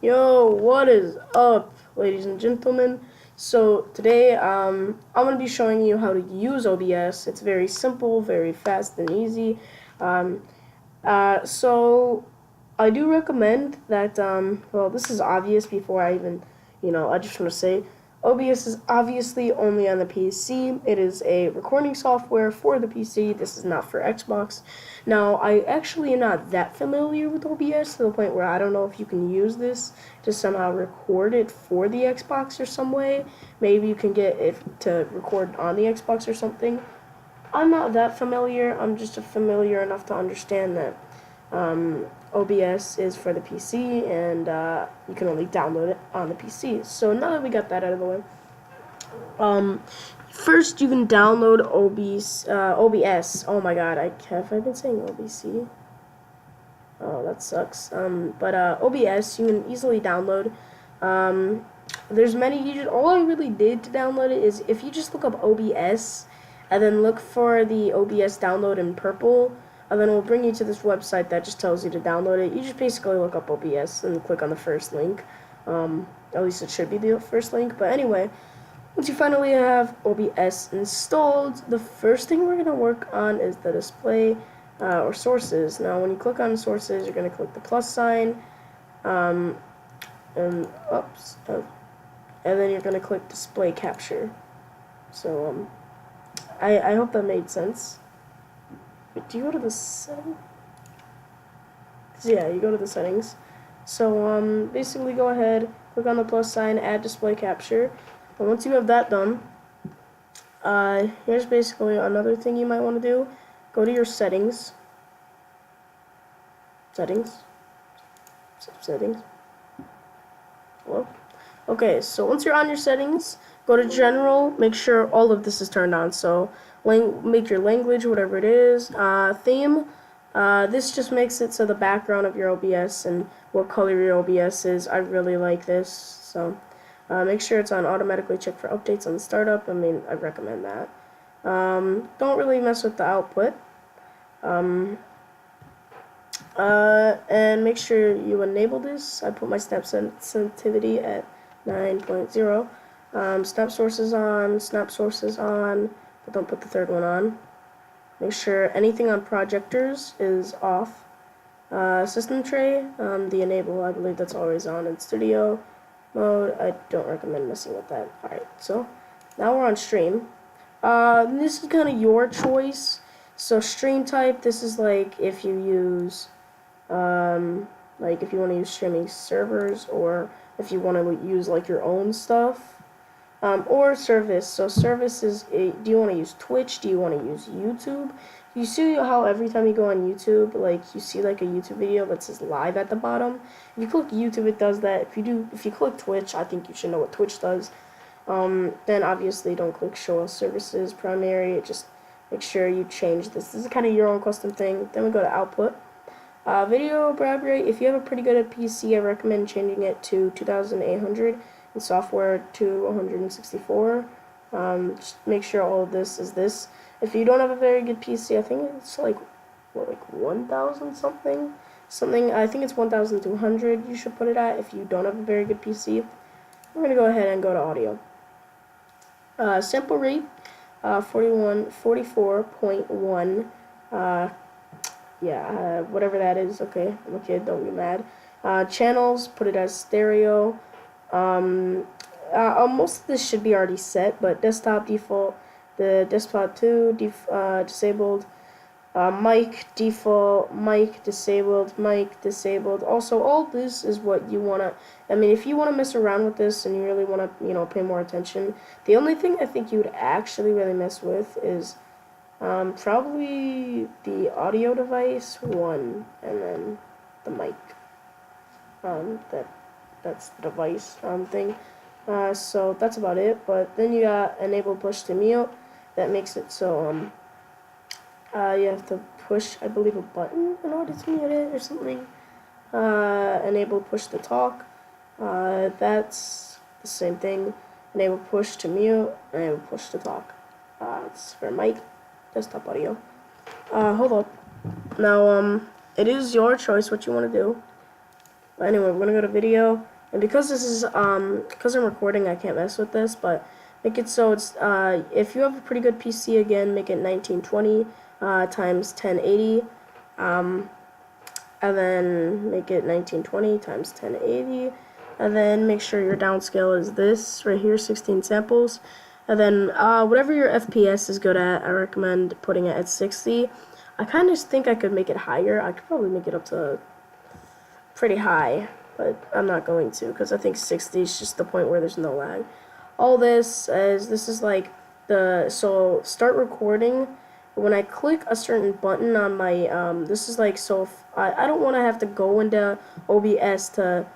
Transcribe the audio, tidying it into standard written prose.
Yo, what is up, ladies and gentlemen? So today, I'm gonna be showing you how to use OBS. It's very simple, very fast and easy. Um, so I do recommend that. Well, this is obvious before I even, I just want to say OBS is obviously only on the PC. It is a recording software for the PC. This is not for Xbox. Now, I actually am not that familiar with OBS to the point where I don't know if you can use this to somehow record it for the Xbox or some way. Maybe you can get it to record on the Xbox or something. I'm not that familiar. I'm just familiar enough to understand that OBS is for the PC, and you can only download it on the PC. So now that we got that out of the way, um, first you can download OBS. Oh my God, have I been saying OBC? Oh, that sucks. But OBS you can easily download. There's many. All I really did to download it is if you just look up OBS and then look for the OBS download in purple, and then it will bring you to this website that just tells you to download it. You just basically look up OBS and click on the first link. At least it should be the first link. But anyway, once you finally have OBS installed, the first thing we're going to work on is the display or sources. Now, when you click on sources, you're going to click the plus sign, and then you're going to click display capture. So, I hope that made sense. Do you go to the settings? Yeah, you go to the settings. So, basically go ahead, click on the plus sign, add display capture. And once you have that done, here's basically another thing you might want to do. Go to your settings. Settings. Hello? Okay, so once you're on your settings, go to general, make sure all of this is turned on. So make your language whatever it is. Theme, this just makes it so the background of your OBS and what color your OBS is. I really like this, so make sure it's on automatically check for updates on the startup. I mean, I recommend that. Don't really mess with the output. And make sure you enable this. I put my snap sensitivity at 9.0. Snap sources on, but don't put the third one on. Make sure anything on projectors is off. System tray, the enable, I believe that's always on in studio mode. I don't recommend messing with that. Alright, so now we're on stream. This is kind of your choice. So stream type, this is like if you use, like if you want to use streaming servers, or if you want to use like your own stuff. Or service. So service is, do you want to use Twitch? Do you want to use YouTube? You see how every time you go on YouTube, like you see like a YouTube video that says live at the bottom? If you click YouTube, it does that. If you click Twitch, I think you should know what Twitch does. Then obviously don't click show all services primary. Just make sure you change this. This is kind of your own custom thing. Then we go to output. Video grab rate. If you have a pretty good PC, I recommend changing it to 2800. And software to 164. Just make sure all of this is this. If you don't have a very good PC, I think it's like 1,000 something. I think it's 1,200 you should put it at if you don't have a very good PC. We're gonna go ahead and go to audio. Sample rate, 44.1. Whatever that is. Okay, I'm a kid, don't get mad. Channels, put it as stereo. Most of this should be already set, but desktop default, the desktop 2 disabled, mic default, mic disabled. Also, all this is what you wanna. I mean, if you wanna mess around with this and you really wanna, pay more attention, the only thing I think you would actually really mess with is probably the audio device 1, and then the mic. That's the device thing. So that's about it. But then you got enable push to mute. That makes it so you have to push, I believe, a button in order to mute it or something. Enable push to talk. That's the same thing. Enable push to mute. Enable push to talk. It's for mic, desktop audio. Hold up. Now it is your choice what you want to do. But anyway, we're gonna go to video, and because this is because I'm recording, I can't mess with this, but make it so it's if you have a pretty good PC, again, make it 1920 times 1080, and then make it 1920 times 1080, and then make sure your downscale is this right here, 16 samples, and then whatever your FPS is good at, I recommend putting it at 60. I kind of think I could make it higher. I could probably make it up to pretty high, but I'm not going to, because I think 60 is just the point where there's no lag. All this is like so start recording. When I click a certain button on my this is like, so if I don't want to have to go into OBS to